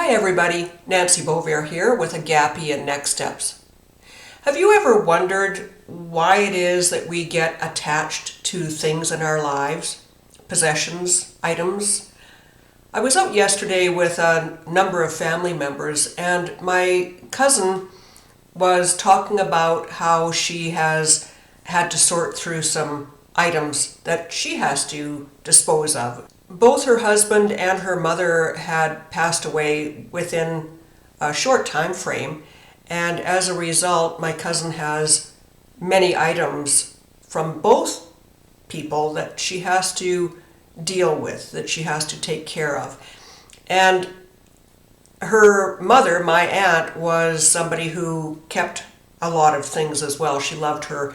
Hi everybody, Nancy Beauvair here with a Gappy and NEXsteps. Have you ever wondered why it is that we get attached to things in our lives? Possessions, items? I was out yesterday with a number of family members and my cousin was talking about how she has had to sort through some items that she has to dispose of. Both her husband and her mother had passed away within a short time frame, and as a result, my cousin has many items from both people that she has to deal with, that she has to take care of. And her mother, my aunt, was somebody who kept a lot of things as well. She loved her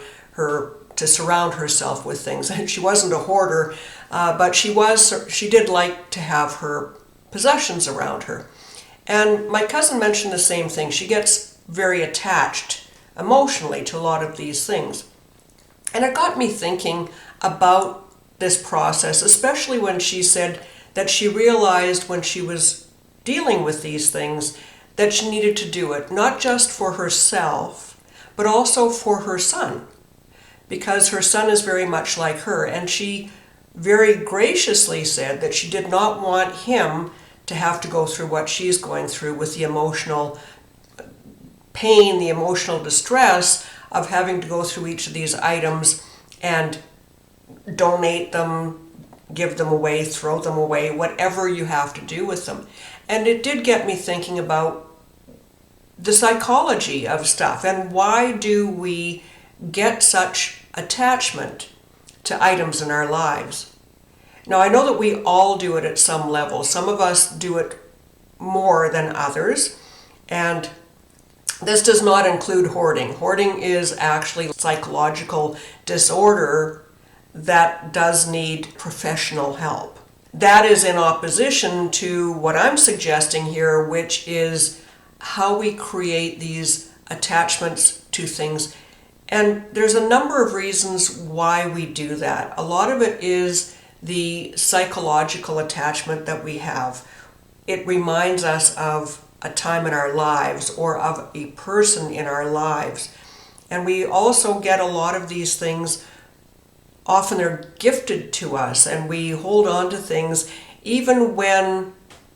to surround herself with things. And she wasn't a hoarder, but she did like to have her possessions around her. And my cousin mentioned the same thing. She gets very attached emotionally to a lot of these things. And it got me thinking about this process, especially when she said that she realized when she was dealing with these things that she needed to do it, not just for herself, but also for her son, because her son is very much like her, and she very graciously said that she did not want him to have to go through what she's going through with the emotional pain, the emotional distress of having to go through each of these items and donate them, give them away, throw them away, whatever you have to do with them. And it did get me thinking about the psychology of stuff and why do we get such attachment to items in our lives. Now, I know that we all do it at some level. Some of us do it more than others, and this does not include hoarding. Hoarding is actually a psychological disorder that does need professional help. That is in opposition to what I'm suggesting here, which is how we create these attachments to things. And there's a number of reasons why we do that. A lot of it is the psychological attachment that we have. It reminds us of a time in our lives or of a person in our lives. And we also get a lot of these things, often they're gifted to us, and we hold on to things even when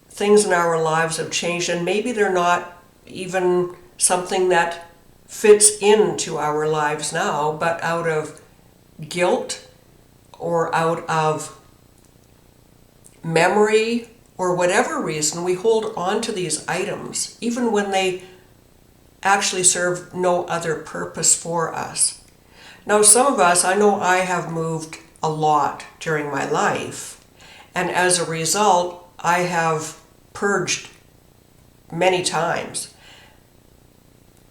things in our lives have changed, and maybe they're not even something that fits into our lives now, but out of guilt or out of memory or whatever reason, we hold on to these items, even when they actually serve no other purpose for us. Now, some of us, I know I have moved a lot during my life, and as a result, I have purged many times.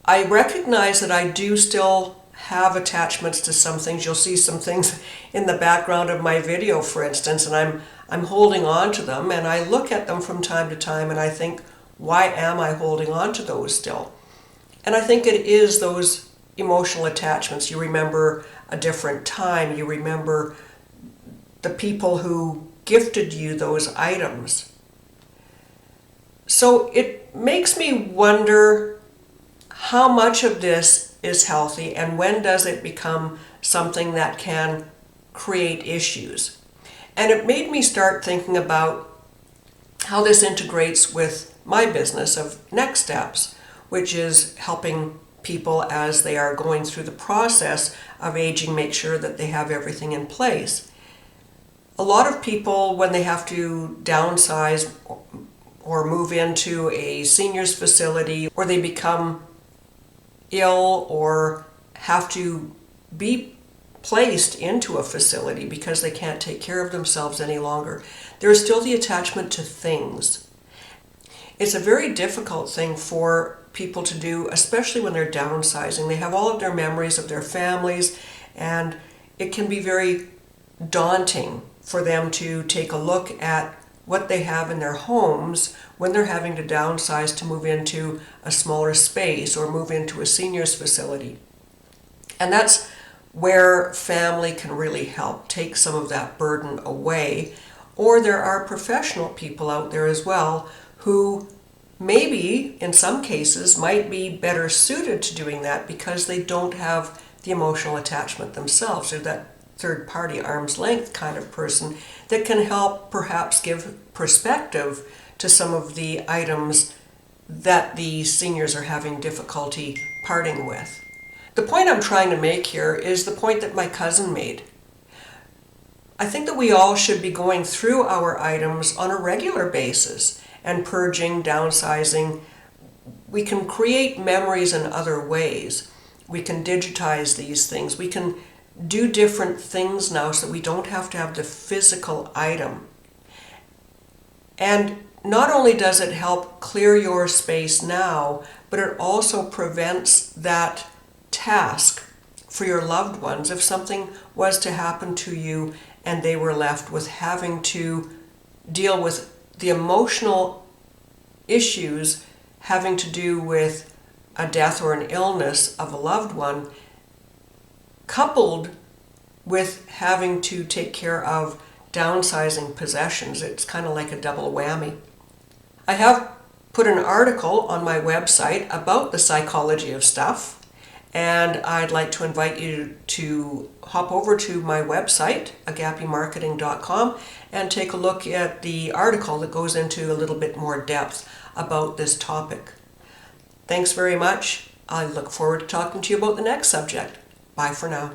I recognize that I do still have attachments to some things. You'll see some things in the background of my video, for instance, and I'm holding on to them, and I look at them from time to time and I think, why am I holding on to those still? And I think it is those emotional attachments. You remember a different time, you remember the people who gifted you those items. So it makes me wonder how much of this is healthy and when does it become something that can create issues. And it made me start thinking about how this integrates with my business of NEXsteps, which is helping people as they are going through the process of aging, make sure that they have everything in place. A lot of people, when they have to downsize or move into a seniors facility, or they become ill or have to be placed into a facility because they can't take care of themselves any longer, there's still the attachment to things. It's a very difficult thing for people to do, especially when they're downsizing. They have all of their memories of their families, and it can be very daunting for them to take a look at what they have in their homes when they're having to downsize to move into a smaller space or move into a seniors facility. And that's where family can really help take some of that burden away. Or there are professional people out there as well who maybe in some cases might be better suited to doing that because they don't have the emotional attachment themselves, or that third party arm's length kind of person that can help perhaps give perspective to some of the items that the seniors are having difficulty parting with. The point I'm trying to make here is the point that my cousin made. I think that we all should be going through our items on a regular basis and purging, downsizing. We can create memories in other ways. We can digitize these things. We can do different things now so that we don't have to have the physical item. And not only does it help clear your space now, but it also prevents that task for your loved ones if something was to happen to you and they were left with having to deal with the emotional issues having to do with a death or an illness of a loved one, coupled with having to take care of downsizing possessions. It's kind of like a double whammy. I have put an article on my website about the psychology of stuff, and I'd like to invite you to hop over to my website, agapemarketing.com, and take a look at the article that goes into a little bit more depth about this topic. Thanks very much. I look forward to talking to you about the next subject. Bye for now.